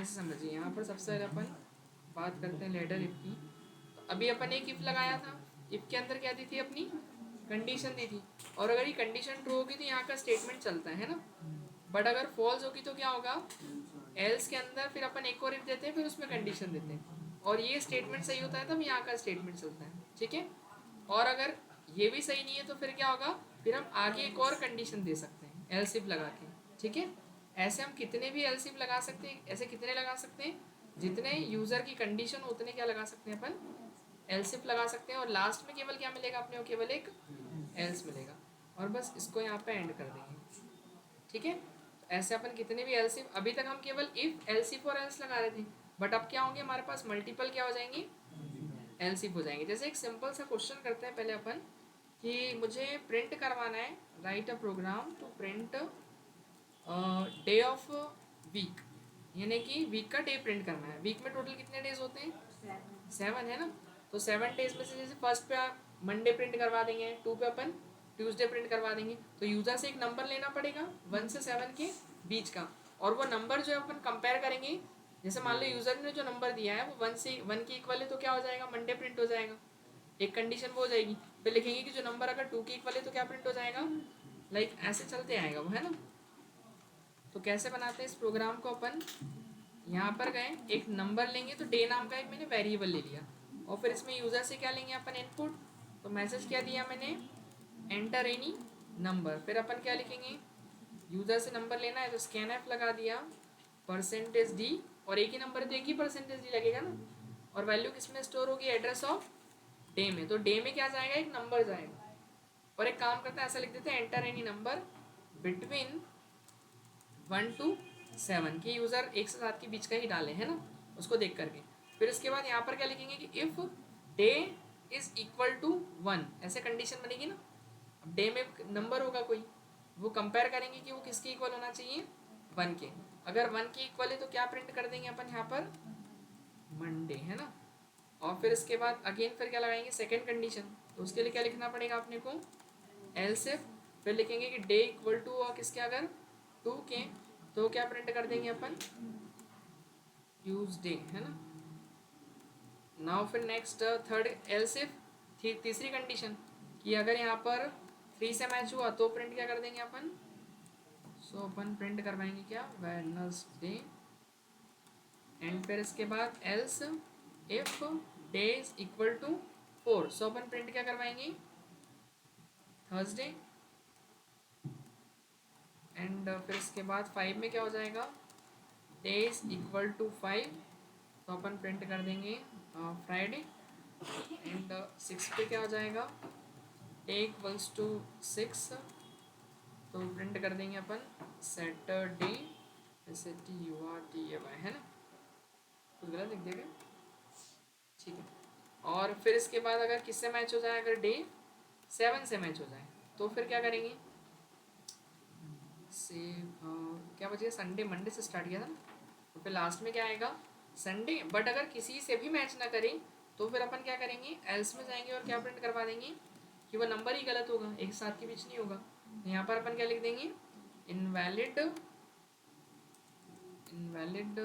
अच्छे से समझिए। यहाँ पर सबसे पहले अपन बात करते हैं लेटर इफ की। तो अभी अपन एक इफ लगाया था, इफ के अंदर क्या दी थी अपनी कंडीशन दी थी, और अगर ये कंडीशन ट्रू होगी तो यहाँ का स्टेटमेंट चलता है ना। बट अगर फॉल्स होगी तो क्या होगा, एल्स के अंदर फिर अपन एक और इफ देते हैं, फिर उसमें कंडीशन देते हैं, और ये स्टेटमेंट सही होता है तब यहाँ का स्टेटमेंट चलता है, ठीक है। और अगर ये भी सही नहीं है तो फिर क्या होगा, फिर हम आगे एक और कंडीशन दे सकते हैं एल्स इफ लगा के, ठीक है। ऐसे हम कितने भी एल्स इफ लगा सकते हैं, ऐसे कितने लगा सकते हैं, जितने यूजर की कंडीशन उतने क्या लगा सकते हैं अपन, एल्स इफ लगा सकते हैं। और लास्ट में केवल क्या मिलेगा अपने को, केवल एक एल्स मिलेगा, और बस इसको यहाँ पे एंड कर देंगे, ठीक है। तो ऐसे अपन कितने भी एल्स इफ, अभी तक हम केवल इफ एल्स इफ और एल्स लगा रहे थे, बट अब क्या होंगे हमारे पास मल्टीपल क्या हो जाएंगे, एल्स इफ हो जाएंगे। जैसे एक सिंपल सा क्वेश्चन करते हैं पहले अपन, कि मुझे प्रिंट करवाना है, write a program to print day of week, यानी कि वीक का डे प्रिंट करना है। वीक में टोटल कितने डेज होते हैं, 7 है ना। तो 7 डेज में से जैसे फर्स्ट पे मंडे प्रिंट करवा देंगे, 2 पे अपन ट्यूसडे प्रिंट करवा देंगे, तो यूजर से एक नंबर लेना पड़ेगा 1 से 7 के बीच का, और वो नंबर जो है अपन कंपेयर करेंगे। जैसे मान लो यूजर ने जो नंबर दिया है वो 1 के इक्वल है, तो क्या हो जाएगा, मंडे प्रिंट हो जाएगा, एक कंडीशन वो हो जाएगी। फिर लिखेंगे कि जो नंबर अगर 2 के इक्वल है तो क्या प्रिंट हो जाएगा, लाइक ऐसे चलते आएगा वो, है ना। तो कैसे बनाते हैं इस प्रोग्राम को अपन, यहाँ पर गए एक नंबर लेंगे, तो डे नाम का एक मैंने वेरिएबल ले लिया, और फिर इसमें यूज़र से क्या लेंगे अपन, इनपुट। तो मैसेज क्या दिया मैंने, एंटर एनी नंबर। फिर अपन क्या लिखेंगे, यूज़र से नंबर लेना है तो स्कैन एफ लगा दिया, परसेंटेज डी, और एक ही नंबर है तो एक ही परसेंटेज डी लगेगा ना। और वैल्यू किस में स्टोर होगी, एड्रेस ऑफ डे में, तो डे में क्या जाएगा, एक नंबर जाएगा। और एक काम करते हैं, ऐसा लिख देते हैं, enter any number between 1 to 7, की यूज़र 1 से 7 के बीच का ही डाले, है ना, उसको देख करके। फिर इसके बाद यहाँ पर क्या लिखेंगे कि if day is equal to 1, ऐसे कंडीशन बनेगी ना। अब डे में नंबर होगा कोई, वो कंपेयर करेंगे कि वो किसके इक्वल होना चाहिए, 1 के। अगर 1 के इक्वल है तो क्या प्रिंट कर देंगे अपन यहाँ पर, मंडे, है ना। और फिर इसके बाद अगेन फिर क्या लगाएंगे, सेकेंड कंडीशन। तो उसके लिए क्या लिखना पड़ेगा अपने को, एल्स इफ, फिर लिखेंगे कि डे इक्वल टू और किसके, अगर 2 के, तो क्या प्रिंट कर देंगे अपन, ट्यूसडे, है ना। नाउ फिर नेक्स्ट थर्ड एल्स इफ, तीसरी कंडीशन, कि अगर यहाँ पर 3 से मैच हुआ तो प्रिंट क्या कर देंगे अपन, सो अपन प्रिंट करवाएंगे क्या, वेडनेसडे। एंड फिर इसके बाद else if day is equal to 4, so अपन प्रिंट क्या करवाएंगे, थर्सडे। एंड फिर इसके बाद 5 में क्या हो जाएगा, डे इज इक्वल टू 5, तो अपन प्रिंट कर देंगे फ्राइडे। एंड 6 पे क्या हो जाएगा, डे इक्वल्स टू 6, तो प्रिंट कर देंगे अपन सैटरडे, SATURDAY, है ना, कुछ गलत लिख दिया क्या, ठीक है। और फिर इसके बाद अगर किससे मैच हो जाए, अगर डे 7 से मैच हो जाए तो फिर क्या करेंगे, से क्या बचेगा, संडे, मंडे से स्टार्ट किया था ना, तो फिर लास्ट में क्या आएगा, संडे। बट अगर किसी से भी मैच ना करें तो फिर अपन क्या करेंगे, एल्स में जाएंगे और क्या प्रिंट करवा देंगे, कि वो नंबर ही गलत होगा, एक साथ के बीच नहीं होगा। तो यहाँ पर अपन क्या लिख देंगे, इनवैलिड, इनवैलिड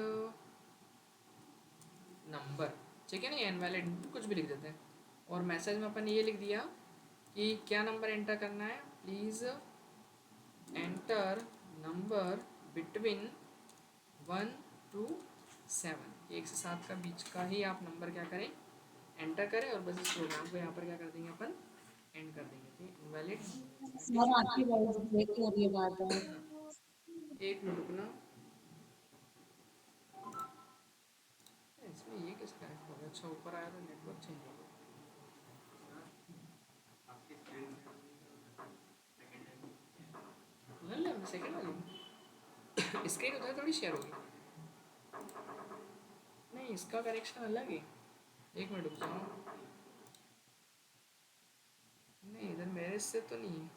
नंबर, ठीक है ना, या इनवैलिड, कुछ भी लिख देते हैं। और मैसेज में अपन ये लिख दिया कि क्या नंबर एंटर करना है, please enter number between 1 to 7, 1 से 7 का बीच का ही आप नंबर क्या करें, एंटर करें, और बस इस प्रोग्राम को यहाँ पर क्या कर देंगे अपन, एंड कर देंगे, ठीक, इनवैलिड सर आपकी वॉइस ब्रेक हो रही है बार बार। एक मिनट रुकना, इसमें ये किस कनेक्ट हो गया, अच्छा ऊपर आया तो नेटवर्क चेंज हो गया, ले ले सेकंड वाली स्क्रीन उधर थोड़ी शेयर होगी, नहीं इसका कनेक्शन अलग है, एक मिनट रुक जाओ, नहीं इधर मेरे से तो नहीं है,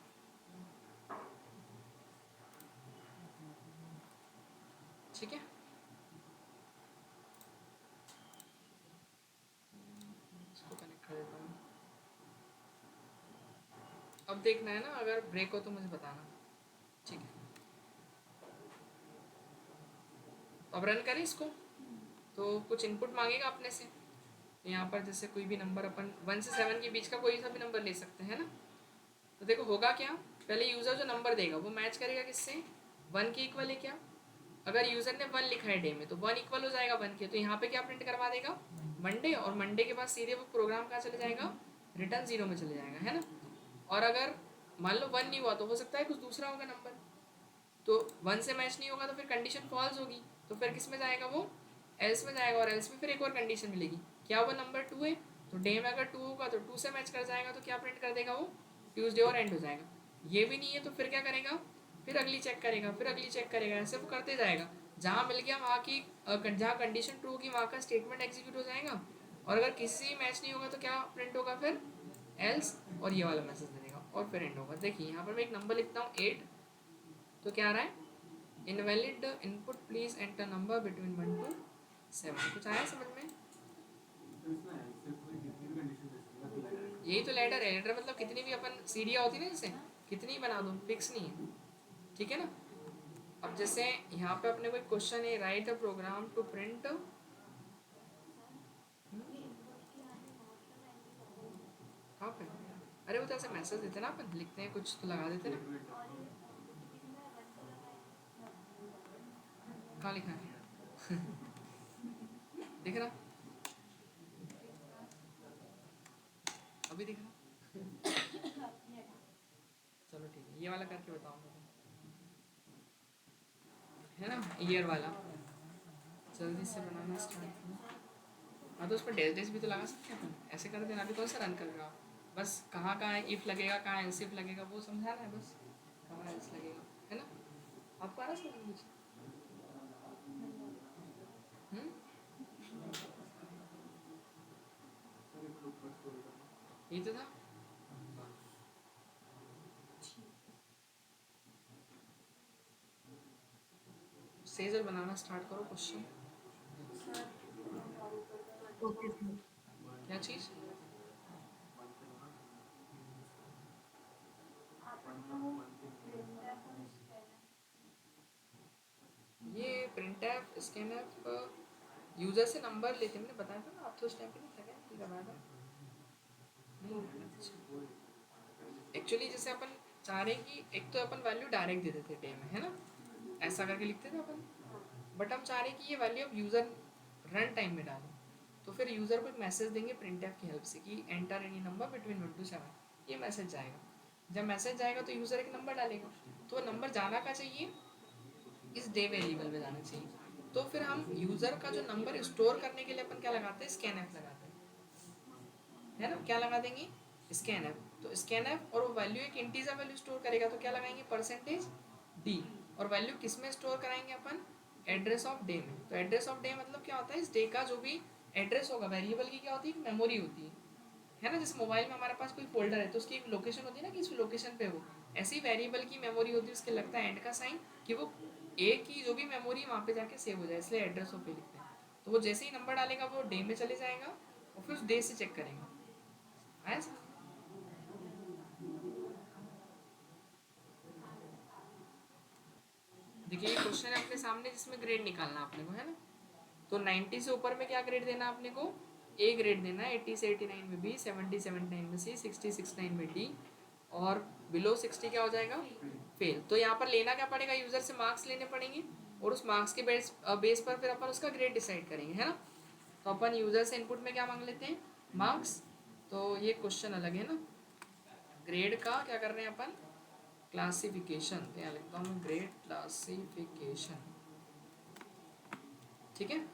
ठीक है। इसको कनेक्ट कर देता हूँ, अब देखना है ना, अगर ब्रेक हो तो मुझे बताना, ठीक है। तो अब रन करें इसको, तो कुछ इनपुट मांगेगा अपने से। तो यहाँ पर जैसे कोई भी नंबर अपन 1 से 7 के बीच का कोई सा भी नंबर ले सकते हैं ना। तो देखो होगा क्या, पहले यूज़र जो नंबर देगा वो मैच करेगा किससे, 1 के इक्वल है क्या। अगर यूज़र ने 1 लिखा है डे में तो 1 इक्वल हो जाएगा 1 के। तो यहाँ पे क्या प्रिंट करवा देगा, मंडे, और मंडे के बाद सीधे वो प्रोग्राम कहाँ चले जाएगा, रिटर्न 0 में चले जाएगा, है ना। और अगर मान लो 1 नहीं हुआ तो हो सकता है कुछ दूसरा होगा नंबर, तो 1 से मैच नहीं होगा तो फिर कंडीशन फॉल्स होगी, तो फिर किस में जाएगा वो, एल्स में जाएगा। और एल्स में फिर एक और कंडीशन मिलेगी, क्या वो नंबर 2 है, तो डे में अगर 2 होगा तो 2 से मैच कर जाएगा, तो क्या प्रिंट कर देगा वो, ट्यूसडे, और एंड हो जाएगा। ये भी नहीं है तो फिर क्या करेगा, फिर अगली चेक करेगा, फिर अगली चेक करेगा, ऐसे वो करते जाएगा। जहाँ मिल गया वहाँ की जहाँ कंडीशन ट्रू होगी वहाँ का स्टेटमेंट एग्जीक्यूट हो जाएगा। और अगर किसी से मैच नहीं होगा तो क्या प्रिंट होगा फिर, एल्स, और ये वाला मैसेज दे देगा, और फिर एंड होगा। देखिए यहाँ पर मैं एक नंबर लिखता हूँ 8, तो क्या आ रहा है, invalid input, please enter number between 1 to 7। कुछ आया समझ में, यही तो लैडर है। लैडर मतलब कितनी भी अपन सीढ़ियाँ होती है ना, जैसे कितनी बना दो, फिक्स नहीं है, ठीक है ना। अब जैसे यहाँ पे अपने कोई क्वेश्चन है, write a program to print, कहाँ पे, अरे वो तो ऐसे मैसेज देते ना, अपन लिखते हैं कुछ तो लगा देते ना, कहाँ लिखा है दिख रहा, अभी दिख रहा चलो ठीक है, ये वाला करके बताऊंगा है ना, ईयर वाला, जल्दी से बनाना स्टार्ट करो। हाँ तो उस पर डेज डेज भी तो लगा सकते हैं अपन, ऐसे कर देना, अभी कौन सा रन कर रहा हो, बस कहाँ कहाँ इफ लगेगा, कहाँ एल्स इफ लगेगा वो समझाना है बस, कहाँ एल्स लगेगा, है ना। आपको आ रहा समझ कुछ, हम्म, यही तो था। सेजल बनाना स्टार्ट करो क्वेश्चन। Okay sir. क्या चीज़, ये print F scan F user से नंबर लेते, मैंने बताया था ना, आप तो उस टाइम पे नहीं था क्या, नहीं करवाया था, नहीं। एक्चुअली जैसे अपन चाह रहे हैं कि एक तो अपन वैल्यू डायरेक्ट दे देते डे में, है ना, ऐसा करके लिखते थे अपन। बट हम चाह रहे हैं कि ये वैल्यू अब यूज़र रन टाइम में डालें, तो फिर यूज़र को एक मैसेज देंगे प्रिंट एफ की हेल्प से कि enter any number between 1 to 7। ये मैसेज जाएगा, जब मैसेज जाएगा तो यूज़र एक नंबर डालेगा, तो वो नंबर जाना का चाहिए, इस डे वेरिएबल में जाना चाहिए। तो फिर हम यूज़र का जो नंबर स्टोर करने के लिए अपन क्या लगाते हैं, स्कैन एफ लगाते हैं, है ना, क्या लगा देंगे, स्कैन एफ। तो स्कैन एफ, और वो वैल्यू एक इंटीजर वैल्यू स्टोर करेगा, तो क्या लगाएंगे, परसेंटेज डी। और वैल्यू किस में स्टोर कराएंगे अपन, एड्रेस ऑफ डे में। तो एड्रेस ऑफ डे मतलब क्या होता है, इस डे का जो भी एड्रेस होगा, वेरिएबल की क्या होती है, मेमोरी होती है ना। जैसे मोबाइल में हमारे पास कोई फोल्डर है तो उसकी एक लोकेशन होती है ना कि इस लोकेशन पे हो, ऐसी वेरिएबल की मेमोरी होती है, उसके लगता है एंड का साइन, कि वो ए की जो भी मेमोरी वहाँ पे जाके सेव हो जाए, इसलिए एड्रेस ऑफ पे लिखते हैं। तो वो जैसे ही नंबर डालेगा वो डे में चले जाएगा, और फिर उस डे से चेक करेंगे, आया समझ? देखिए ये क्वेश्चन है अपने सामने जिसमें ग्रेड निकालना आपने को, है ना। तो 90 से ऊपर में क्या ग्रेड देना आपने को, ए ग्रेड देना है, 80 से 89 में बी, 70 79 में सी, 60 69 में डी, और बिलो 60 क्या हो जाएगा, फेल। तो यहाँ पर लेना क्या पड़ेगा, यूजर से मार्क्स लेने पड़ेंगे, और उस मार्क्स के बेस पर फिर अपन उसका ग्रेड डिसाइड करेंगे, है ना। तो अपन यूजर से इनपुट में क्या मांग लेते हैं, मार्क्स। तो ये क्वेश्चन अलग है ना, ग्रेड का क्या कर रहे हैं अपन, क्लासिफिकेशन, तो यहाँ लिखता हूँ मैं ग्रेड क्लासिफिकेशन, ठीक है।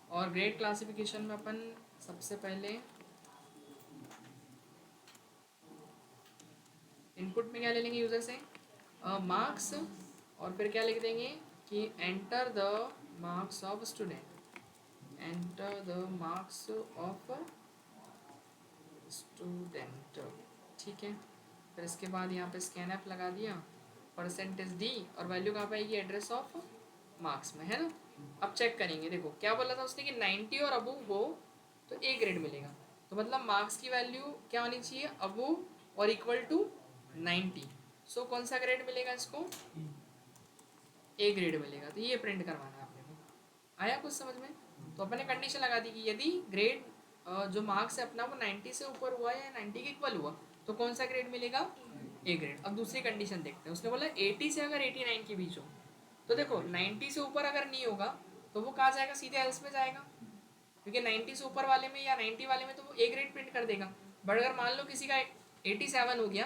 और ग्रेड क्लासिफिकेशन में अपन सबसे पहले इनपुट में क्या ले लेंगे यूज़र से, मार्क्स, और फिर क्या लिख देंगे कि enter the marks of student, enter the marks of student, ठीक है। फिर इसके बाद यहाँ पे स्कैन ऐप लगा दिया, परसेंटेज डी, और वैल्यू कहाँ पे आएगी, एड्रेस ऑफ मार्क्स में, है ना। अब चेक करेंगे, देखो क्या बोला था उसने कि 90 और अबू हो तो ए ग्रेड मिलेगा, तो मतलब मार्क्स की वैल्यू क्या होनी चाहिए, अबू और इक्वल टू 90। सो कौन सा ग्रेड मिलेगा इसको, ए ग्रेड मिलेगा, तो ये प्रिंट करवाना है आपने को, आया कुछ समझ में? तो अपन ने कंडीशन लगा दी कि यदि ग्रेड जो मार्क्स है अपना वो 90 से ऊपर हुआ या 90 के इक्वल हुआ तो कौन सा ग्रेड मिलेगा? A grade. अब दूसरी कंडीशन देखते हैं, उसने बोला 80 से अगर 89 के बीच हो, तो देखो 90 से ऊपर अगर नहीं होगा तो वो कहाँ जाएगा? सीधे एल्स में जाएगा, क्योंकि 90 से ऊपर वाले में या 90 वाले में तो वो ए ग्रेड प्रिंट कर देगा। बट अगर मान लो किसी का 87 हो गया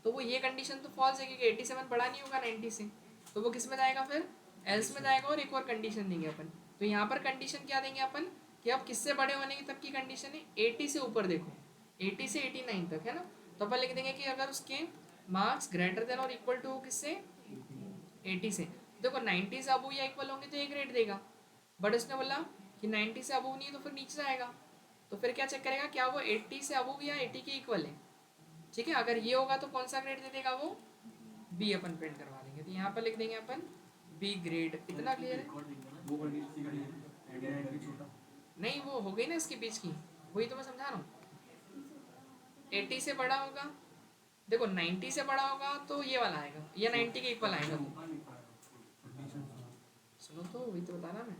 तो वो ये कंडीशन तो फॉल्स है, क्योंकि 87 बड़ा नहीं होगा 90 से, तो वो किस में जाएगा? फिर एल्स में जाएगा। और एक और कंडीशन देंगे अपन, तो यहाँ पर कंडीशन क्या देंगे अपन कि अब किससे बड़े होने की तब की कंडीशन है? 80 से ऊपर। देखो 80 से 89 तक है ना, तो अपन लिख देंगे कि अगर उसके मार्क्स ग्रेटर देन और इक्वल टू किससे? 80 से। देखो 90 से अबू या इक्वल होंगे तो ए ग्रेड देगा, बट उसने बोला कि 90 से अबू नहीं है तो फिर नीचे जाएगा। तो फिर क्या चेक करेगा क्या वो 80 से अबू या 80 के इक्वल है? ठीक है, अगर ये होगा तो कौन सा ग्रेड दे देगा? वो बी अपन प्रिंट करवा देंगे। तो यहाँ पर लिख देंगे अपन बी ग्रेड। इतना क्लियर है? नहीं, वो हो गई ना इसके बीच की, वही तो मैं समझा रहा हूँ। 80 से बड़ा होगा, देखो 90 से बड़ा होगा तो ये वाला आएगा, या 90 के इक्वल आएगा। सुनो तो, वही तो बता रहा मैं।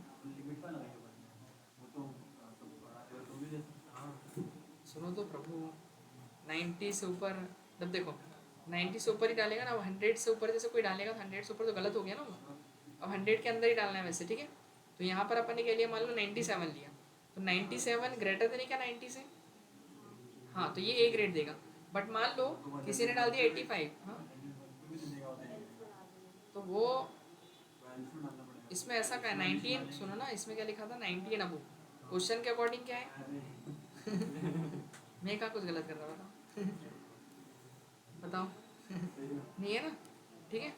सुनो तो प्रभु, 90 से ऊपर, तब देखो 90 से ऊपर ही डालेगा ना, 100 से ऊपर जैसे कोई डालेगा तो 100 से ऊपर तो गलत हो गया ना वो, अब 100 के अंदर ही डालना है वैसे। ठीक है, तो यहाँ पर अपन ने क्या लिया? मान लो 97 लिया, तो 97 ग्रेटर देन क्या 90 से? हाँ, तो ये ए ग्रेड देगा। बट मान लो किसी ने डाल दिया 85, हाँ, तो वो इसमें ऐसा क्या है? 19, सुनो ना, इसमें क्या लिखा था? 90 अबू। क्वेश्चन के अकॉर्डिंग क्या है? मैं क्या कुछ गलत कर रहा था? बताओ। नहीं है ना? ठीक है,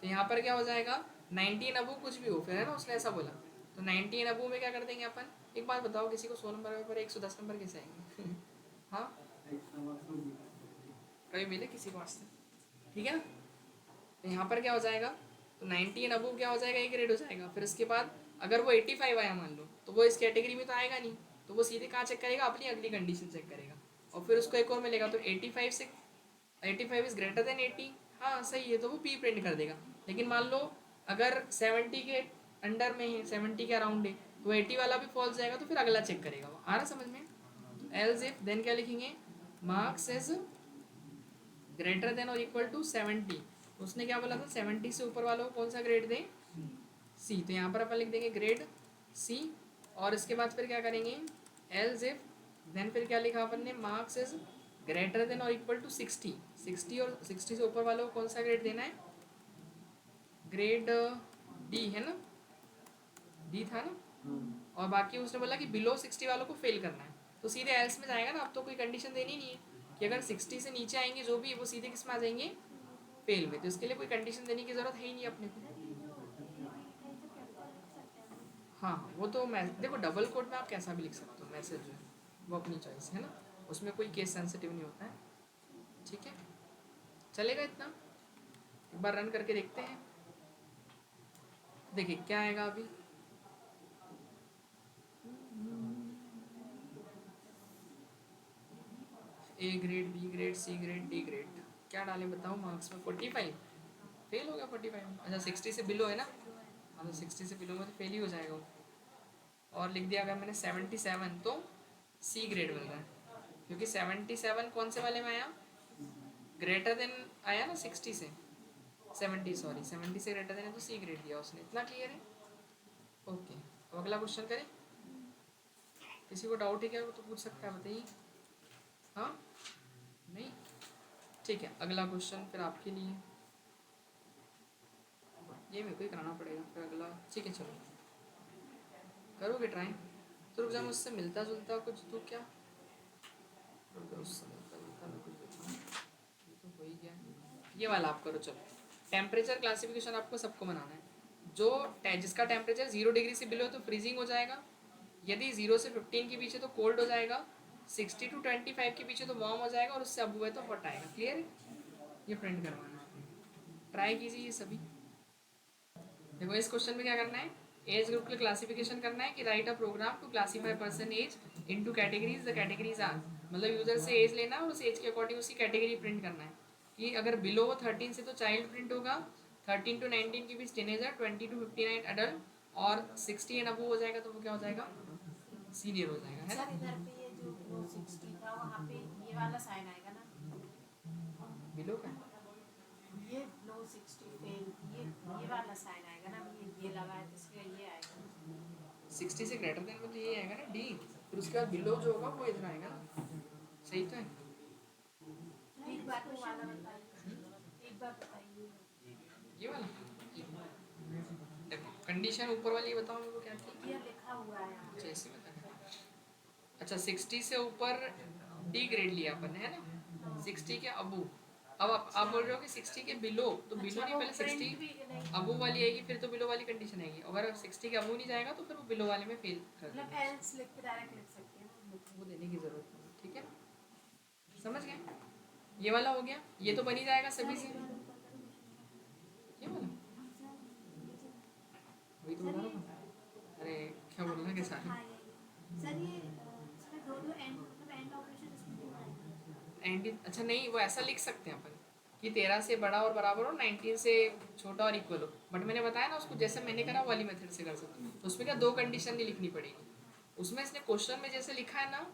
तो यहाँ पर क्या हो जाएगा? 19 अबू कुछ भी हो फिर, है ना, उसने ऐसा बोला। तो 19 अबू में क्या कर देंगे अपन? एक बात बताओ, किसी को 100 नंबर पर 110 नंबर कैसे आएंगे? हाँ, कभी मिले किसी को आज तक? ठीक है ना, तो यहाँ पर क्या हो जाएगा? तो 19 अबू क्या हो जाएगा? एक ग्रेड हो जाएगा। फिर उसके बाद अगर वो 85 आया मान लो, तो वो इस कैटेगरी में तो आएगा नहीं, तो वो सीधे कहाँ चेक करेगा? अपनी अगली कंडीशन चेक करेगा, और फिर उसको एक और मिलेगा। तो 85 से 85 इज ग्रेटर देन 80, हाँ सही है, तो वो पी प्रिंट कर देगा। लेकिन मान लो अगर 70 के अंडर में है, 70 के अराउंड है, तो 80 वाला भी फॉल्स जाएगा, तो फिर अगला चेक करेगा वो। आ रहा समझ में? एल्स इफ देन क्या लिखेंगे? मार्क्स इज ग्रेटर देन और इक्वल टू 70। उसने क्या बोला था? 70 से ऊपर वालों को कौन सा ग्रेड दें? सी। तो यहाँ पर अपन लिख देंगे ग्रेड सी। और इसके बाद फिर क्या करेंगे? एल्स इफ देन फिर क्या लिखा अपन ने? मार्क्स इज ग्रेटर देन और इक्वल टू 60। 60 और 60 से ऊपर वालों को कौन सा ग्रेड देना है? ग्रेड डी है ना, डी था ना। और बाकी उसने बोला कि बिलो 60 वालों को फेल करना है, तो सीधे एल्स में जाएगा ना। अब तो कोई कंडीशन देनी नहीं है कि अगर 60 से नीचे आएंगे जो भी, वो सीधे किस में आ जाएंगे? फेल में। तो इसके लिए कोई कंडीशन देने की जरूरत है ही नहीं अपने को। हाँ हाँ, वो तो मैं देखो डबल कोट में आप कैसा भी लिख सकते हो, मैसेज जो है वो अपनी चॉइस है ना, उसमें कोई केस सेंसिटिव नहीं होता है। ठीक है, चलेगा इतना? एक बार रन करके देखते हैं, देखिए क्या आएगा अभी। A grade, B grade, C grade, D grade, क्या डालें बताओ मार्क्स में? 45 फेल हो गया 45। अच्छा 60 से बिलो है ना, हाँ तो 60 से बिलो में तो फेल ही हो जाएगा वो। और लिख दिया अगर मैंने 77 तो सी ग्रेड मिल रहा है, क्योंकि 77 कौन से वाले में आया? ग्रेटर देन आया ना 60 से, 70 सॉरी 70 से ग्रेटर देन है तो सी ग्रेड दिया उसने। इतना क्लियर है? ओके, अब अगला क्वेश्चन करें। किसी को डाउट है क्या? वो तो पूछ सकता है, बताइए। हाँ नहीं, ठीक है, अगला क्वेश्चन फिर आपके लिए, ये मेरे को ही कराना पड़ेगा फिर अगला। ठीक है चलो, करोगे ट्राई? तो रुक जा, मुझसे मिलता जुलता कुछ तू क्या? रुक जा, उससे मिलता जुलता मैं कुछ देखूँ। ये तो हो ही गया, ये वाला आप करो। चलो, टेम्परेचर क्लासिफिकेशन आपको सबको बनाना है। जो जिसका टेम्परेचर 0 डिग्री से बिलो तो फ्रीजिंग हो जाएगा, यदि 0 से 15 के पीछे तो कोल्ड हो जाएगा, 60 to 25 के पीछे तो वार्म हो जाएगा, और उससे अबू है तो हॉट आएगा। क्लियर है? ये प्रिंट करवाना है, ट्राई कीजिए ये सभी। देखो इस क्वेश्चन में क्या करना है? एज ग्रुप की क्लासिफिकेशन करना है कि write a program to classify person age into categories. The categories are, मतलब यूजर से एज लेना और उस एज के अकॉर्डिंग उसकी कैटेगरी प्रिंट करना है कि अगर बिलो 13 से तो चाइल्ड प्रिंट होगा, 13 to 19 के बीच टीनेजर, 20 to 59 अडल्ट, और 60 एंड अबव हो जाएगा तो वो क्या हो जाएगा, सीनियर हो जाएगा, है ना। सर इधर पे ये जो नो 60 था वहाँ पे ये वाला साइन आएगा ना, बिलो का ये नो 60 फेल, ये वाला साइन आएगा ना, ये लगा है तो इसलिए ये आएगा। 60 से ग्रेटर देन में तो ये आएगा ना डी, फिर उसके बाद बिलो जो होगा वो इधर आएगा ना, सही तो है। एक बार वो वाला बताइए, एक बार बताइए। ये वाला देखो कंडीशन ऊपर वाली बताओ मेरे को क्या थी। ये लिखा हुआ है यहाँ अच्छा पे। इसी में था। अच्छा 60 से ऊपर डी ग्रेड लिया अपन है ना, 60 के अबू। अब आप बोल रहे हो कि 60 के बिलो, तो बिलो अच्छा नहीं वो पहले 60 प्रिंट भी नहीं, अबू वाली आएगी फिर तो बिलो वाली कंडीशन आएगी, अगर 60 के अबू नहीं जाएगा तो फिर वो बिलो वाले में फेल कर मतलब देगा, एल्स लिख के डायरेक्ट लिख सकते हैं ना। वो देने की जरूरत नहीं, ठीक है समझ गए। ये वाला हो गया, ये तो बन ही जाएगा सभी से। ये वाला वही तो बता रहा था। अरे क्या बोल रहा है कि सारे सर ये इसमें दो दो एंड मतलब एंड ऑपरेशन इसमें क्यों आएगा? एंड अच्छा नहीं, वो ऐसा लिख सकते हैं अपन कि 13 से बड़ा और बराबर हो, 19 से छोटा और इक्वल हो, बट मैंने बताया ना उसको जैसे मैंने करा वो वाली मेथड से कर सकते हो, तो उसमें क्या दो कंडीशन नहीं लिखनी पड़ेगी। उसमें इसने क्वेश्चन में जैसे लिखा है ना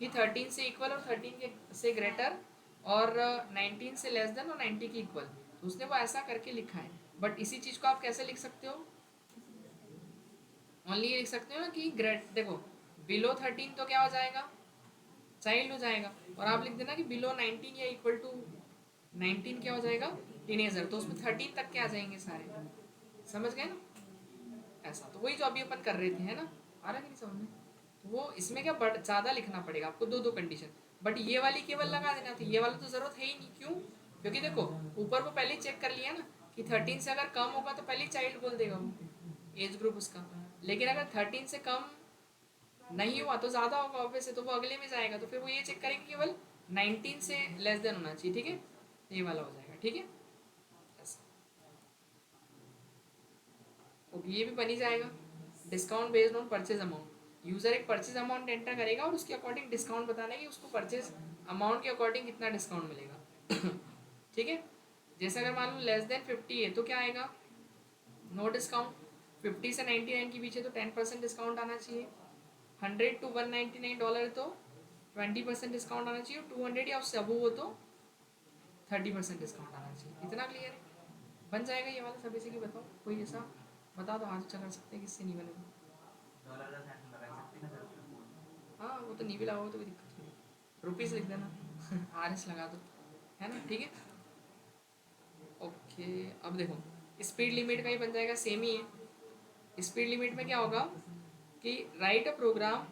कि 13 से इक्वल और 13 के से ग्रेटर और 19 से लेस देन और 90 की इक्वल, तो उसने वो ऐसा करके लिखा है। बट इसी चीज़ को आप कैसे लिख सकते हो, ओनली ये लिख सकते हो ना कि ग्रेट, देखो बिलो 13 तो क्या हो जाएगा, चाइल्ड हो जाएगा, और आप लिख देना कि बिलो 19 या इक्वल टू 19 क्या हो जाएगा, टीनेजर, तो उसमें 13 तक के आ जाएंगे सारे, समझ गए ना। ऐसा तो वही जो अभी अपन कर रहे थे, है ना, आ रहा कि नहीं समझ में। तो वो इसमें क्या बड़ ज़्यादा लिखना पड़ेगा आपको, दो दो कंडीशन, बट ये वाली केवल लगा देना थी, ये वाला तो ज़रूरत है ही नहीं। क्यों, क्योंकि देखो ऊपर को पहले ही चेक कर लिया ना कि 13 से अगर कम होगा तो पहले ही चाइल्ड बोल देगा वो एज ग्रुप उसका, लेकिन अगर 13 से कम नहीं हुआ तो ज़्यादा होगा ऑब्वियस है, तो वो अगले में जाएगा, तो फिर वो ये चेक करेंगे केवल 19 से लेस देन होना चाहिए, ठीक है, ये वाला हो जाएगा, ठीक है ऐसा। ओके ये भी बन ही जाएगा। Discount based on purchase amount, user एक परचेज अमाउंट एंटर करेगा और उसके अकॉर्डिंग डिस्काउंट बताना है कि उसको परचेज अमाउंट के अकॉर्डिंग कितना डिस्काउंट मिलेगा ठीक है। जैसे अगर मान लो लेस देन 50 है तो क्या आएगा, नो डिस्काउंट, 50 से 99 के पीछे तो 10% डिस्काउंट आना चाहिए, 100 to $199 तो 20% डिस्काउंट आना चाहिए, 200 या उससे अबव हो तो 30% डिस्काउंट आना चाहिए। इतना क्लियर है, बन जाएगा ये वाला सब। इसी की बताओ कोई ऐसा बता दो, हाथ अच्छा कर सकते हैं, किससे नहीं बनेगा। हाँ वो तो नहीं भी लगाओ तो कोई दिक्कत नहीं, रुपीज़ लिख देना RS लगा दो, है ना, ठीक है ओके। अब देखो स्पीड लिमिट का ही बन जाएगा, सेम ही है। स्पीड लिमिट में क्या होगा कि write a program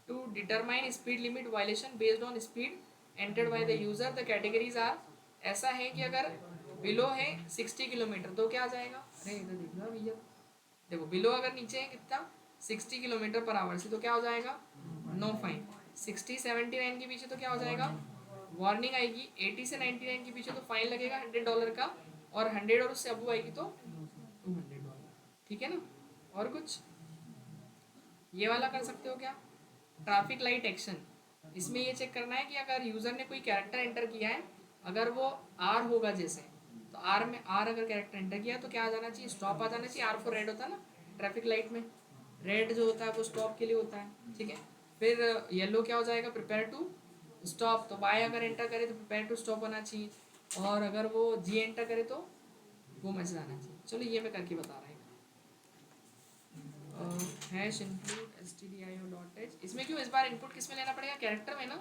to determine speed limit violation based on speed entered by the user, the categories are, ऐसा है कि अगर बिलो है 60 किलोमीटर तो क्या आ जाएगा, अरे इधर देखना भैया, देखो बिलो अगर नीचे है कितना 60 किलोमीटर पर आवर से तो क्या हो जाएगा, नो फाइन। 60-79 के पीछे तो क्या हो जाएगा, वार्निंग आएगी। 80 से 99 के पीछे तो फाइन लगेगा $100 का, और 100 और उससे अबू आएगी तो $200, ठीक है ना। और कुछ ये वाला कर सकते हो क्या, ट्रैफिक लाइट एक्शन, इसमें ये चेक करना है कि अगर यूज़र ने कोई कैरेक्टर एंटर किया है, अगर वो आर होगा जैसे, तो आर में आर अगर कैरेक्टर एंटर किया तो क्या आ जाना चाहिए, स्टॉप आ जाना चाहिए। आर फॉर रेड होता है ना ट्रैफिक लाइट में, रेड जो होता है वो स्टॉप के लिए होता है, ठीक है। फिर येलो क्या हो जाएगा, प्रिपेयर टू स्टॉप, तो बाय अगर एंटर करे तो प्रिपेयर टू स्टॉप होना चाहिए, और अगर वो जी एंटर करे तो वो मैसेज आना चाहिए। चलो ये मैं करके बता रहा हूँ, हैश इंक्लूड stdio.h, इसमें क्यों इस बार इनपुट किस में लेना पड़ेगा, कैरेक्टर में ना,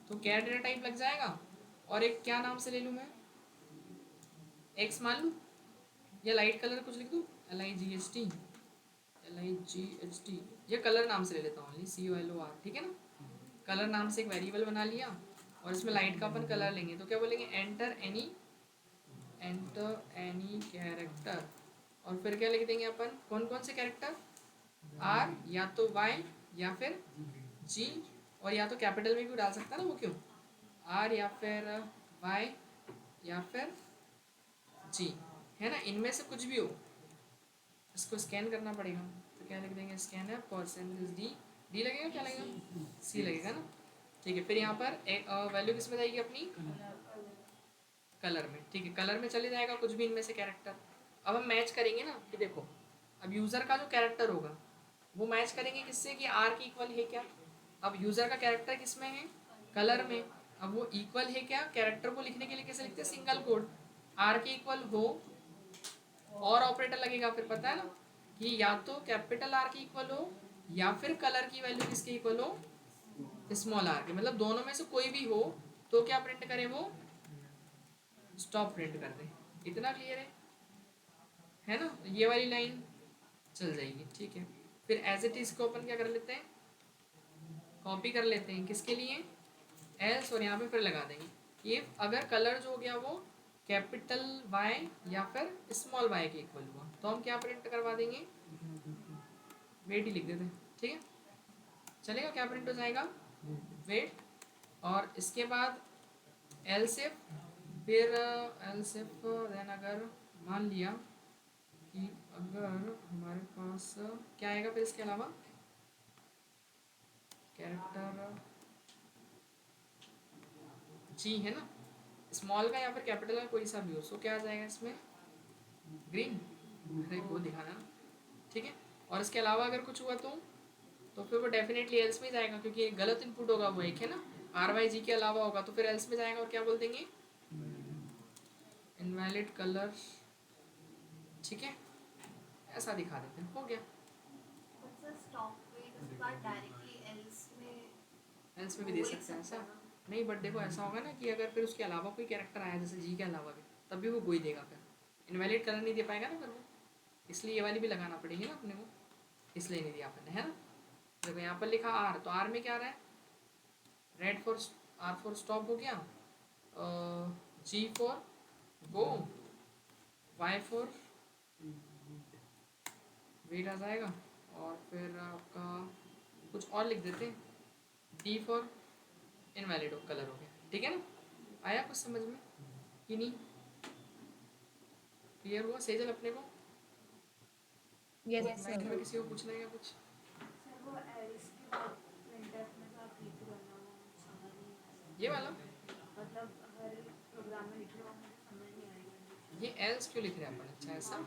तो कैर डेटा टाइप लग जाएगा, और एक क्या नाम से ले लूँ मैं, एक्स मान लूँ, या लाइट कलर कुछ लिख दूँ, LIGHT, ये कलर नाम से ले लेता हूँ, COLOR, ठीक है ना। कलर नाम से एक वेरिएबल बना लिया, और इसमें लाइट का अपन कलर लेंगे, तो क्या बोलेंगे, एंटर एनी कैरेक्टर, और फिर क्या लिख देंगे अपन, कौन कौन से कैरेक्टर, आर या तो वाई या फिर जी, और या तो कैपिटल में भी डाल सकता है ना वो, क्यों आर या फिर वाई या फिर जी, है ना, इनमें से कुछ भी हो। इसको स्कैन करना पड़ेगा, तो क्या लिख देंगे, स्कैन है परसेंटेज डी लगेगा, क्या लगेगा, सी लगेगा ना, ठीक है। फिर यहाँ पर वैल्यू किस में जाएगी अपनी, कलर में, ठीक है, कलर में चले जाएगा कुछ भी इनमें से कैरेक्टर। अब हम मैच करेंगे ना कि देखो अब यूज़र का जो कैरेक्टर होगा वो मैच करेंगे किससे कि आर के इक्वल है क्या। अब यूज़र का कैरेक्टर किस में है, कलर में। अब वो इक्वल है क्या, कैरेक्टर को लिखने के लिए कैसे लिखते हैं, सिंगल कोड आर के इक्वल हो और ऑपरेटर लगेगा, फिर पता है ना कि या तो कैपिटल आर के इक्वल हो या फिर कलर की वैल्यू किसके इक्वल हो, स्मॉल आर के, मतलब दोनों में से कोई भी हो तो क्या प्रिंट करे वो, स्टॉप प्रिंट कर दे। इतना क्लियर है ना। तो ये वाली लाइन चल जाएगी, ठीक है। फिर एज इट इज को अपन क्या कर लेते हैं, कॉपी कर लेते हैं किसके लिए, एल्स, और यहाँ पे फिर लगा देंगे इफ अगर कलर जो हो गया वो कैपिटल वाई या फिर स्मॉल वाई के इक्वल हुआ तो हम क्या प्रिंट करवा देंगे, वेट ही लिख देते हैं, ठीक है चलेगा। क्या प्रिंट हो जाएगा, वेट। और इसके बाद एल्स इफ, फिर एल्स इफ देन अगर मान लिया कि अगर हमारे पास क्या आएगा फिर इसके अलावा, कैरेक्टर जी है ना, स्मॉल का या फिर कैपिटल का कोई सा भी हो, सो क्या आ जाएगा इसमें, ग्रीन। अरे वो दिखाना, ठीक है। और इसके अलावा अगर कुछ हुआ तो फिर वो डेफिनेटली एल्स में जाएगा क्योंकि गलत इनपुट होगा वो एक है ना, आर वाई जी के अलावा होगा तो फिर एल्स में जाएगा। और क्या बोल देंगे, इनवैलिड कलर, ठीक है ऐसा दिखा देते हैं, हो गया। बट सर स्टॉप पे उसके बाद डायरेक्टली एल्स में एल्स में भी दे सकते हैं ऐसा नहीं, बट देखो ऐसा होगा ना कि अगर फिर उसके अलावा कोई कैरेक्टर आया जैसे जी के अलावा भी, तब भी वो कोई देगा, फिर इनवैलिड कलर नहीं दे पाएगा ना फिर वो, इसलिए ये वाली भी लगाना पड़ेगी ना अपने को, इसलिए नहीं दिया अपने, है ना। देखो यहाँ पर लिखा आर, तो आर में क्या आ रहा है, red for, R for stop हो गया, G for go, Y for wait आ जाएगा, और फिर आपका कुछ और लिख देते हैं, डी फॉर इनवैलिड कलर हो गया, ठीक है ना। आया कुछ समझ में कि नहीं, क्लियर हुआ सही चल अपने को। यस माइंड में सर। किसी को पूछना है क्या कुछ, सर वो एल्स के बाद प्रिंटफ में तो आप लिख करना वो समझ नहीं आया, ये वाला, मतलब हर प्रोग्राम में लिख रहा हूँ मुझे समझ नहीं आएगा। ये एल्स क्यों लिख रहे हैं अपन, अच्छा ऐसा,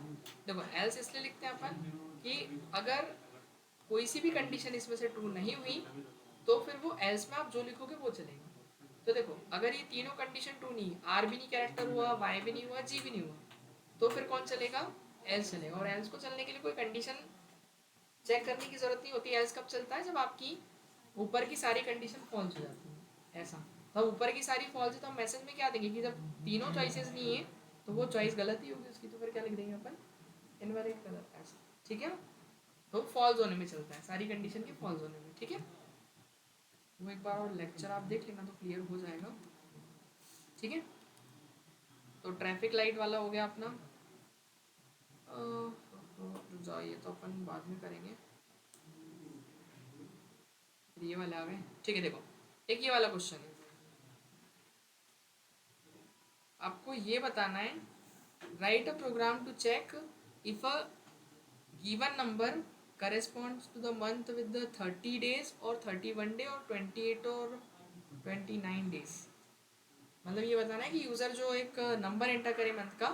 देखो एल्स इसलिए लिखते हैं अपन कि अगर कोई सी भी कंडीशन इसमें से ट्रू नहीं हुई तो फिर वो एल्स में आप जो लिखोगे वो चलेगा। तो देखो अगर ये तीनों कंडीशन ट्रू नहीं, आर भी नहीं कैरेक्टर हुआ, वाई भी नहीं हुआ, जी भी नहीं हुआ, तो फिर कौन चलेगा, एल्स चलेगा। और एल्स को चलने के लिए कोई कंडीशन चेक करने की जरूरत नहीं होती। एल्स कब चलता है, जब आपकी ऊपर की सारी कंडीशन फॉल्स हो जाती है, ऐसा। तो ऊपर की सारी फॉल्स है तो हम मैसेज में क्या देंगे कि जब तीनों चॉइसेस नहीं है तो वो चॉइस गलत ही होगी उसकी, तो फिर क्या लिख देंगे अपन, इनवैलिड कलर, ऐसा, ठीक है। तो फॉल्स होने में चलता है, सारी कंडीशन के फॉल्स होने में, ठीक है। वो एक बार और लेक्चर आप देख लेना तो क्लियर हो जाएगा, ठीक है। तो ट्रैफिक लाइट वाला हो गया अपना, जाइए तो अपन बाद में करेंगे, फिर ये वाले आ गए, ठीक है। देखो एक ये वाला क्वेश्चन है, आपको ये बताना है, write a program to check if a given number corresponds to the month with the 30 days और 31 day और 28 और 29 days। मतलब ये बताना है कि यूज़र जो एक नंबर एंटर करे मंथ का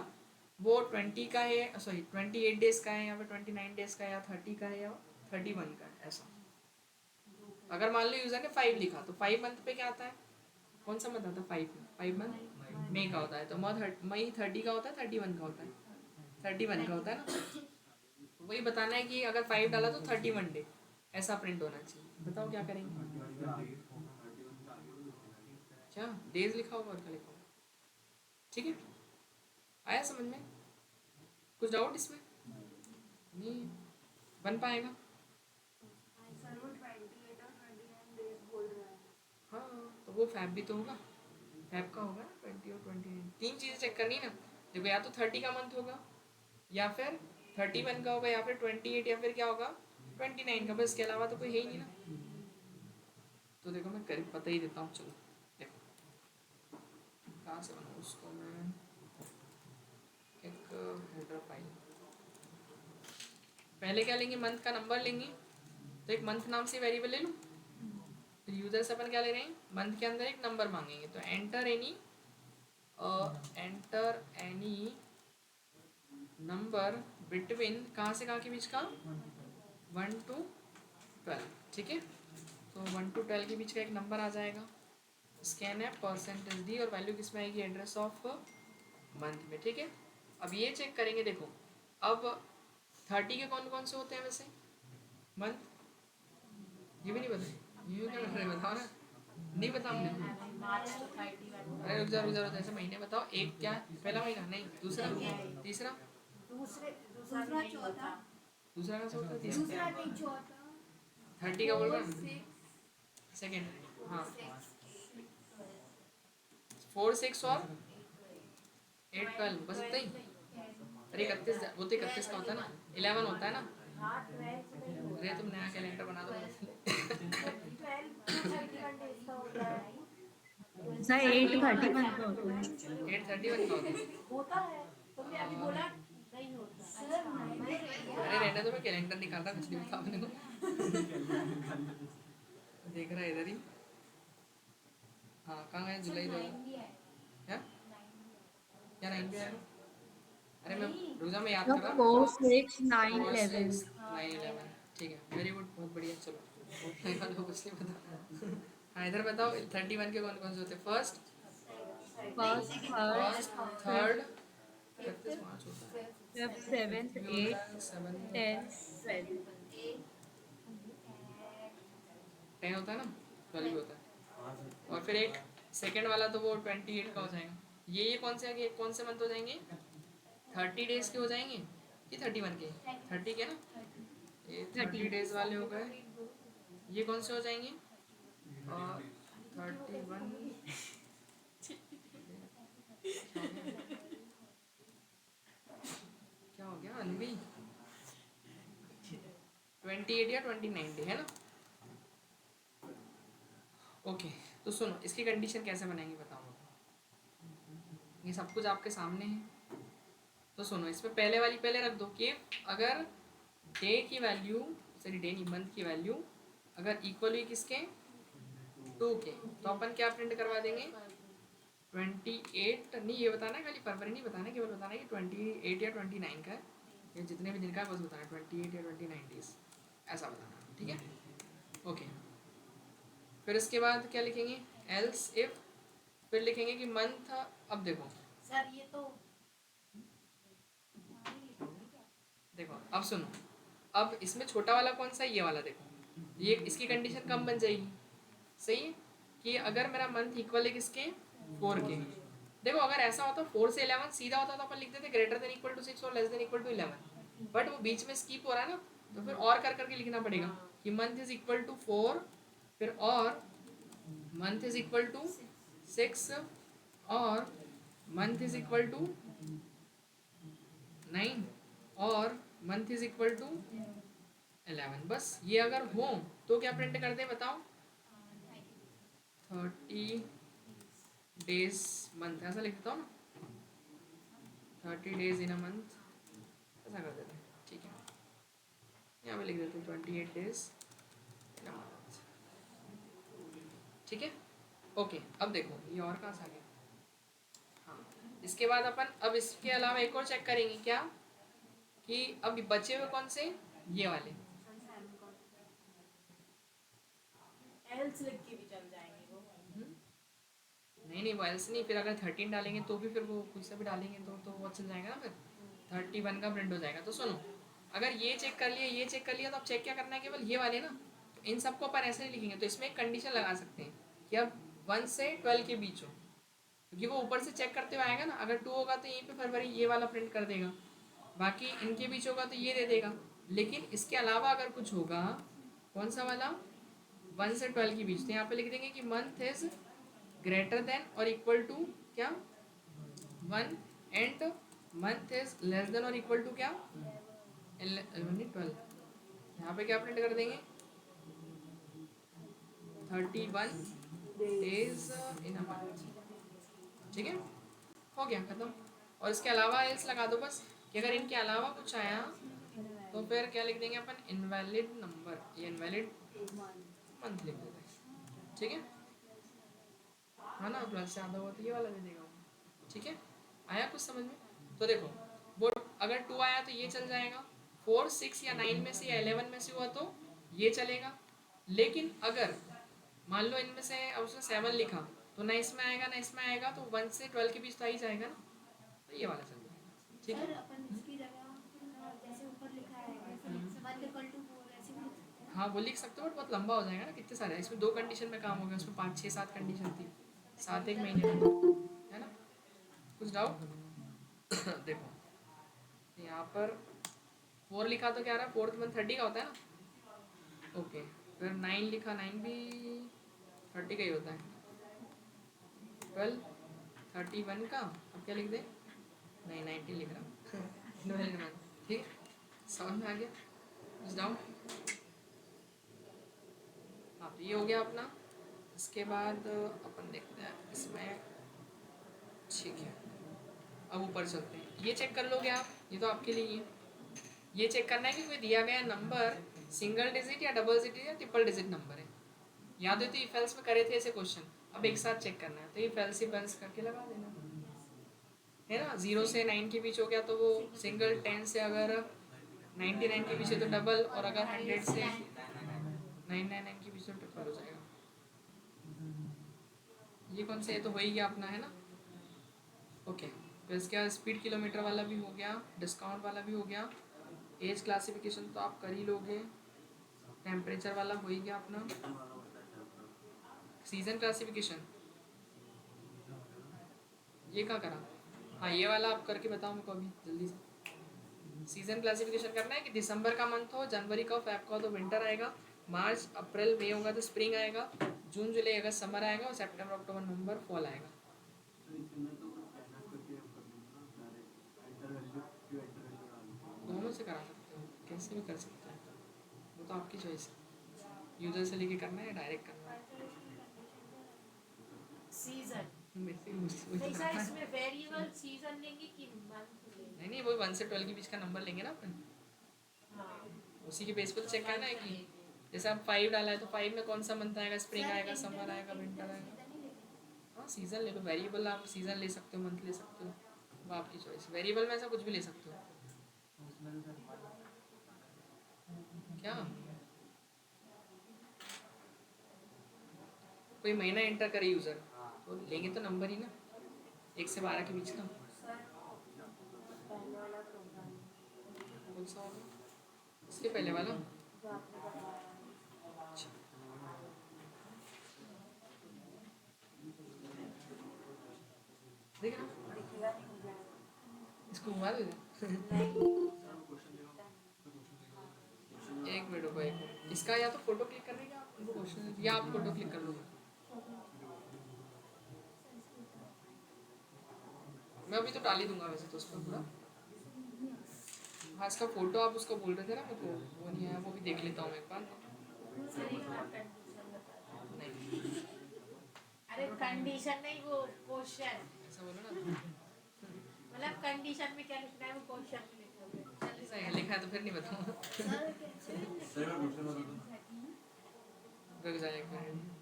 वो 20 का है, सॉरी 28 days का है या फिर 29 days का है या 30 का है या 31 का है, ऐसा। अगर मान लो यूज़र ने 5 लिखा तो 5 मंथ पे क्या आता है, कौन सा मंथ आता है, 5 मंथ मई का होता है, तो मई 30 का होता है, 31 का होता है, 31 का होता है ना। वही बताना है कि अगर 5 डाला तो 31 डे ऐसा प्रिंट होना चाहिए। बताओ क्या करेंगे, क्या डेज लिखा होगा और क्या लिखा होगा, ठीक है। आया समझ में, कुछ डाउट इसमें नहीं बन पाएगा, सर वो 28 और 29 डेज बोल रहा है। हाँ तो वो फैब भी तो होगा, फैब का होगा ना 20 और 29, तीन चीज़ें चेक करनी ना। देखो या तो 30 का मंथ होगा या फिर 31 का होगा या फिर 28 या फिर क्या होगा 29 का, बस इसके अलावा तो कोई है ही नहीं ना। तो देखो मैं कर पता ही देता हूँ, चलो देखो कहाँ से बनाऊँ उसको मैं, एक हेडर फाइल, पहले क्या लेंगे, मंथ का नंबर लेंगे, तो एक मंथ नाम से वेरिएबल ले लूँ। फिर यूजर से अपन क्या ले रहे हैं, मंथ के अंदर एक नंबर मांगेंगे, तो एंटर एनी नंबर बिटवीन कहाँ से कहाँ के बीच का 1 to 12, ठीक है। तो 1 to 12 के बीच का एक नंबर आ जाएगा, स्कैन है परसेंटेज डी, और वैल्यू किस में आएगी, एड्रेस ऑफ मंथ में, ठीक है। अब ये चेक करेंगे, देखो अब 30 के कौन कौन से होते हैं वैसे मंथ, ये भी नहीं पता, ये क्या कर रहे हैं बताओ ना, नहीं पता हमने। March two 31। अरे रुक जाओ ऐसे महीने बताओ, एक क्या पहला महीना, नहीं दूसरा, तीसरा, दूसरा नहीं होता। दूसरा का होता है, तीसरा दूसरा नहीं चौथा 30 का बोल रहा हूँ, 6 सेकेंड, हाँ 4 6 और 8 12 बस इतना ही। अरे 31, वो तो 31 का होता है ना, 11 होता है ना। हाँ 12 नहीं होता। अरे तुम नया कैलेंडर बना दो। 12 31 डेज का होता है। सर 8:31 का होता है। 8:31 का होता है, तुमने अभी बोला नहीं होता। सर मैंने अरे रहने दो, मैं कैलेंडर निकाल रहा, कुछ नहीं बता अपने को। देख रहा है इधर ही, हाँ कहाँ गए, जुलाई दो क्या क्या 9 पे आया, अरे मैं रुक जा, मैं याद कर रहा हूँ। 4 6 9 4 11 6 9 11, ठीक है, वेरी गुड, बहुत बढ़िया। चलो कुछ नहीं पता। हाँ इधर बताओ 31 के कौन कौन से होते हैं, फर्स्ट थर्ड 31 मार्च होता है, 5th 7th 8th 7 10th 12th 10 होता है ना, 12 भी होता है, और फिर एक सेकंड वाला तो वो 28 का हो जाएगा। ये कौन से आगे कौन से मंथ हो जाएंगे, 30 डेज के हो जाएंगे कि 31 के, 30 के ना, ये 30 डेज वाले हो गए। ये कौन से हो जाएंगे, और 31 क्या हो गया अनवी, 28 या 29 डे है ना। ओके तो सुनो, इसकी कंडीशन कैसे बनाएंगे बताओ, ये सब कुछ आपके सामने है। तो सुनो, इसमें पहले वाली पहले रख दो कि अगर डे की वैल्यू, सॉरी डे नहीं मंथ की वैल्यू अगर इक्वल हुई किसके 2 के, तो अपन क्या प्रिंट करवा देंगे 28, नहीं ये बताना है खाली, फरवरी नहीं बताना, केवल बताना है कि 28 या 29 का है, ये जितने भी दिन का है बस बताना 28 या 29 डेज, ऐसा बताना, ठीक है। ओके फिर इसके बाद क्या लिखेंगे, एल्स इफ, फिर लिखेंगे कि मंथ, अब देखो सर ये तो देखो अब सुनो, अब इसमें छोटा वाला कौन सा है, ये वाला देखो, ये इसकी कंडीशन कम बन जाएगी, सही है कि अगर मेरा मंथ इक्वल है किसके 4 के। देखो अगर ऐसा होता 4 से 11 सीधा होता तो अपन लिख देते ग्रेटर देन इक्वल टू 6 और less than equal to 11, but वो बीच में स्किप हो रहा है ना, तो फिर और कर करके लिखना पड़ेगा कि मंथ इज इक्वल टू 4, फिर और मंथ इज इक्वल टू 6, और मंथ इज इक्वल टू 9, और मंथ इज इक्वल टू 11। बस ये अगर हो तो क्या प्रिंट कर दे बताओ, 30 डेज मंथ, ऐसा लिख देता हूँ ना, 30 डेज इन अ मंथ, ऐसा कर देते हैं, ठीक है। यहाँ पे लिख देते हैं 28 डेज इन अ मंथ, ठीक है। ओके अब देखो ये और कहाँ से आ गया, हाँ इसके बाद अपन अब इसके अलावा एक और चेक करेंगे क्या, कि अब बचे हुए कौन से, ये वाले, एल्स लिख के भी चल जाएंगे वो। नहीं वो एल्स नहीं, फिर अगर 13 डालेंगे तो भी फिर वो कुछ से भी डालेंगे तो वो चल जाएगा ना, फिर 31 का प्रिंट हो जाएगा। तो सुनो अगर ये चेक कर लिया, ये चेक कर लिया, तो अब चेक क्या करना है, केवल ये वाले ना, तो इन सबको अपन ऐसे नहीं लिखेंगे, तो इसमें एक कंडीशन लगा सकते हैं कि अब 1 से 12 के बीच हो, क्योंकि वो ऊपर से चेक करते हुए आएगा ना, अगर 2 होगा तो यहीं पे फरवरी ये वाला प्रिंट कर देगा, बाकी इनके बीच होगा तो ये दे देगा। लेकिन इसके अलावा अगर कुछ होगा, कौन सा वाला 1 से 12 के बीच, तो यहाँ पे लिख देंगे कि मंथ इज ग्रेटर देन और इक्वल टू क्या 1, and month is less than और इक्वल टू क्या 12। यहाँ पे क्या प्रिंट कर देंगे 31 डेज इन अ मंथ, ठीक है, हो गया खत्म। और इसके अलावा एल्स लगा दो बस, कि अगर इनके अलावा कुछ आया तो फिर क्या लिख देंगे अपन, इनवैलिड नंबर, ये इनवैलिड मंथ लिख देते हैं, ठीक है, हाँ ना, प्लस से आधा हुआ तो ये वाला दे देगा, ठीक है। आया कुछ समझ में। तो देखो वो अगर 2 आया तो ये चल जाएगा, 4 6 या 9 में से या 11 में से हुआ तो ये चलेगा। लेकिन अगर मान लो इनमें से अब उसने 7 लिखा तो ना इसमें आएगा ना इसमें आएगा, तो 1 से 12 के बीच तो आ ही जाएगा ना, तो ये वाला चल जाएगा। ठीक सर है, अपन इसकी जगह जैसे ऊपर लिखा है वैसे 1 = 4 ऐसे भी लिख सकते हैं। हाँ वो लिख सकते हो, बट बहुत लंबा हो जाएगा ना, कितने सारे हैं इसमें, 2 कंडीशन में काम हो गया, उसमें 5 6 7 कंडीशन थी, 7 एक महीने में, है ना। कुछ डाउट? देखो यहाँ पर 4 लिखा तो क्या रहा, 4th मंथ 30 का होता है ना, ओके। फिर 9 लिखा, 9 भी 30 का ही होता है। 12 31 का, अब क्या लिख दे, नहीं 19 लिख रहा हूँ। ठीक है, समझ में आ गया? कुछ डाउट? हाँ तो ये हो गया अपना। इसके बाद अपन देखते हैं इसमें, ठीक है। अब ऊपर चलते हैं, ये चेक कर लोगे आप, ये तो आपके लिए ही है। ये चेक करना है कि कोई दिया गया नंबर सिंगल डिजिट या डबल डिजिट या ट्रिपल डिजिट नंबर है। याद है तो इफ एल्स में करे थे ऐसे क्वेश्चन, अब एक साथ चेक करना है, तो इफ एल्स करके लगा देना, है ना। 0 से 9 के बीच हो गया तो वो सिंगल, 10 से अगर 99 के बीच है तो डबल, और अगर 100 से 999 के बीच तो ट्रिपल हो जाएगा। ये कौन सा, ये तो हो ही गया अपना, है ना। ओके, तो इसके बाद स्पीड किलोमीटर वाला भी हो गया, डिस्काउंट वाला भी हो गया, एज क्लासिफिकेशन तो आप कर ही लोगे, टेम्परेचर वाला हो ही गया अपना, सीजन क्लासिफिकेशन ये क्या करा, हाँ ये वाला आप करके बताओ मेरे को अभी जल्दी से। सीजन क्लासिफिकेशन करना है कि दिसंबर का मंथ हो, जनवरी का हो, फेब का हो तो विंटर आएगा, मार्च अप्रैल मई होगा तो स्प्रिंग आएगा, जून जुलाई अगस्त समर आएगा, और सितंबर अक्टूबर नवंबर फॉल आएगा। दोनों से करा सकते हो, कैसे भी कर सकते हो, वो तो आपकी चॉइस है, यूजर से लेके करना है या डायरेक्ट करना है। सीजन वही नहीं तो सर, करना है। इसमें वेरिएबल सीजन लेंगे कि मंथ लेंगे? नहीं वही 1 से 12 के बीच का नंबर लेंगे ना अपन, हाँ, उसी के बेस पे तो चेक करना है कि जैसे आप 5 डाला है तो 5 में कौन सा मंथ आएगा, स्प्रिंग आएगा, समर आएगा, विंटर आएगा। हाँ सीजन ले लो, वेरिएबल आप सीजन ले सकते हो, मंथ ले सकते हो, वो आपकी चॉइस। वेरिएबल में ऐसा कुछ भी ले सकते हो। क्या कोई महीना एंटर करे यूजर तो लेंगे तो नंबर ही ना, 1 से 12 के बीच का। पहले वाला प्रोग्राम कौन सा वाला, इसके पहले वाला। जो आपने बताया। अच्छा। देख ना, दिखेगा नहीं मुझे। इसको घुमा दो नहीं, एक मिनट रुको, एक मिनट, इसका या तो फोटो क्लिक करने का आप उनको क्वेश्चन, या आप फोटो क्लिक कर लो। मैं अभी तो डाल ही दूंगा वैसे तो उसका पूरा। हाँ इसका फोटो आप उसको बोल रहे थे ना मेरे को, वो नहीं आया, वो भी देख लेता हूँ एक बार। नहीं अरे कंडीशन नहीं, वो क्वेश्चन, ऐसा बोलो ना, मतलब कंडीशन में क्या लिखना है वो क्वेश्चन में लिखोगे। ऐसा है लिखा है तो फिर नहीं बताऊँ, रुक जाए एक मिनट।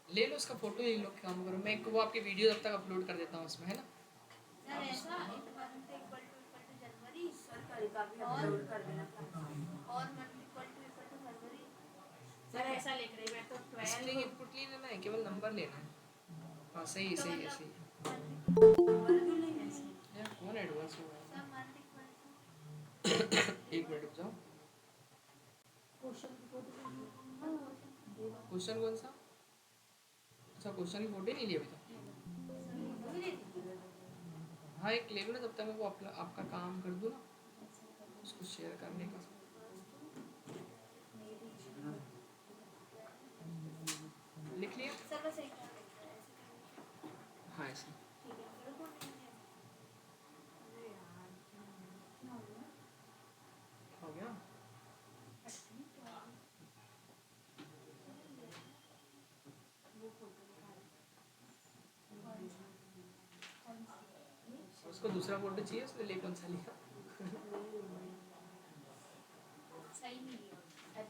ले लो उसका फोटो, ले लो, काम करो, मैं वो आपकी वीडियो तब तक अपलोड कर देता हूँ उसमें, है ना। सर ऐसा जनवरी का भी अपलोड कर देना। और मंथ = फरवरी। सर ऐसा लिख रही मैं तो स्ट्रिंग 12 इनपुट नहीं लेना है, केवल नंबर लेना है। हाँ सही सही है, सही यार कौन एडवांस हुआ है। एक मिनट रुक जाओ, क्वेश्चन कौन सा, अच्छा क्वेश्चन की फोटो नहीं ली अभी तक। हाँ एक ले लो ना, तब तक मैं वो आपका काम कर दूँ ना, उसको शेयर करने का। लिख लिया, सर बस एक हाँ ऐसे हो गया। उसको दूसरा फोटो चाहिए, उसने ले कौन सा लिया, सही नहीं है।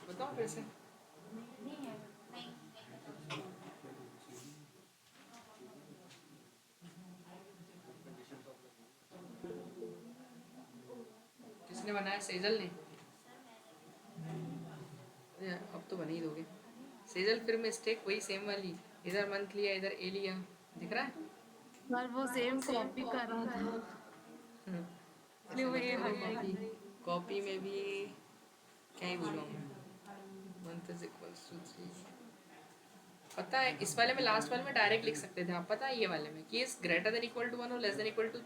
बताओ फिर से। नहीं है, नहीं किसने बनाया? सेजल ने। अरे अब तो बना ही दोगे। सेजल फिर मिस्टेक वही सेम वाली, इधर मंथ लिया इधर ए लिया, दिख रहा है? सर वो सेम कॉपी कर रहा था इसलिए वो ये हट कॉपी कॉपी में भी क्या ही बोलूँ मैं। Month is equals to 3। पता है इस वाले में, लास्ट वाले में डायरेक्ट लिख सकते थे आप, पता है ये वाले में कि is greater than equal to 1 और लेस देन इक्वल टू,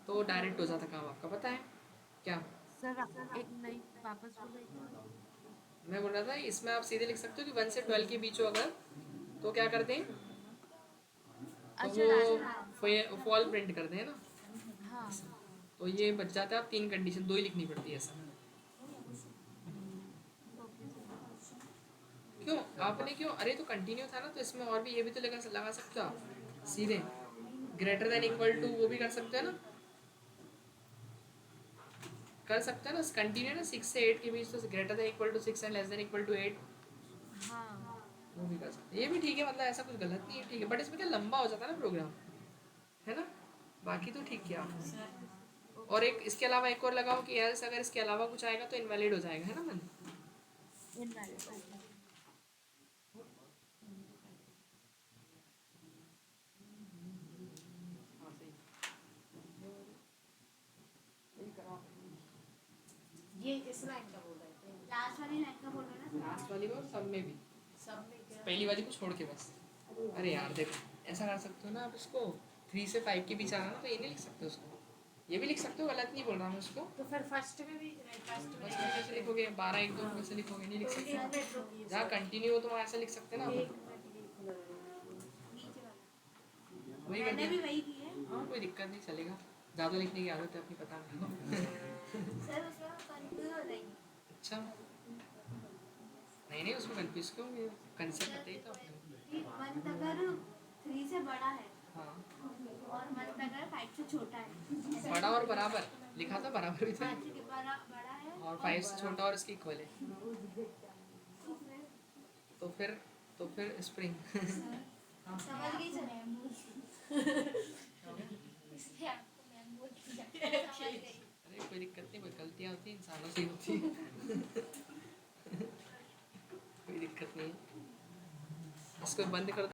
तो डायरेक्ट हो जाता काम आपका, पता है क्या? सर एक नई वापस बोलो एक बार। मैं बोल रहा था इसमें आप सीधे लिख सकते हो कि 1 से 12 के बीच हो अगर, तो क्या करते हैं, तो वो फॉल प्रिंट करते हैं ना, हाँ तो ये बच जाता है। आप 3 कंडीशन 2 ही लिखनी पड़ती है ऐसा। क्यों आपने क्यों, अरे तो कंटिन्यू था ना, तो इसमें और भी ये भी तो लगा सकते हो आप सीधे, ग्रेटर देन इक्वल टू वो भी कर सकते हैं ना, कर सकते हैं ना कंटिन्यू ना, 6 से 8 के बीच, तो greater than equal to 6 and less than equal to 8, हाँ वो भी कर सकते हैं। ये भी ठीक है, मतलब ऐसा कुछ गलत नहीं है, ठीक है, बट इसमें क्या लंबा हो जाता है ना प्रोग्राम, है ना? बाकी तो ठीक किया आपने। और एक इसके अलावा एक और लगाओ कि यार अगर इसके अलावा कुछ आएगा तो इनवैलिड हो जाएगा, है ना मन? Invalid okay. हाँ सही, यही करा। ये इस लाइन का बोल रहे थे, लास्ट वाली लाइन का बोल रहे हो ना लास्ट वाली में और सब में भी, सब में क्या? पहली वाली को छोड़ के बस। अरे यार देखो ऐसा कर सकते हो ना आप, इसको 3 से 5 के बीच आ रहा ना, तो ये नहीं लिख सकते उसको, ये भी लिख सकते हो, गलत नहीं बोल रहा मैं उसको। तो फिर फर्स्ट में भी फर्स्ट में बस कैसे लिखोगे 12 1 2 कैसे लिखोगे, नहीं लिख तो सकते। एक मिनट रुकिए जहाँ कंटिन्यू हो तो वहाँ ऐसा लिख सकते हैं ना एक अपन। मिनट ये खुला रहा। नीचे वाला वही कर मैंने भी दिया। वही की है हाँ कोई दिक्कत नहीं, चलेगा, ज़्यादा लिखने की आदत है अपनी, पता नहीं। सर उसमें हम कंफ्यूज हो जाएंगे अच्छा नहीं नहीं, उसमें कंफ्यूज क्यों होंगे, कंसेप्ट पता ही था अपने। कि मंथ अगर 3 से बड़ा है हाँ और मंथ अगर 5 से छोटा है, बड़ा और बराबर लिखा था, बराबर भी था, 5 से बड़ा है और 5 से छोटा और इसके इक्वल है, तो फिर स्प्रिंग। समझ गई सर इसलिए आपको मैम बोल दी समझ गई। अरे कोई दिक्कत नहीं, कोई गलतियाँ होती हैं, इंसानों से ही होती है। कोई दिक्कत नहीं है, इसको बंद कर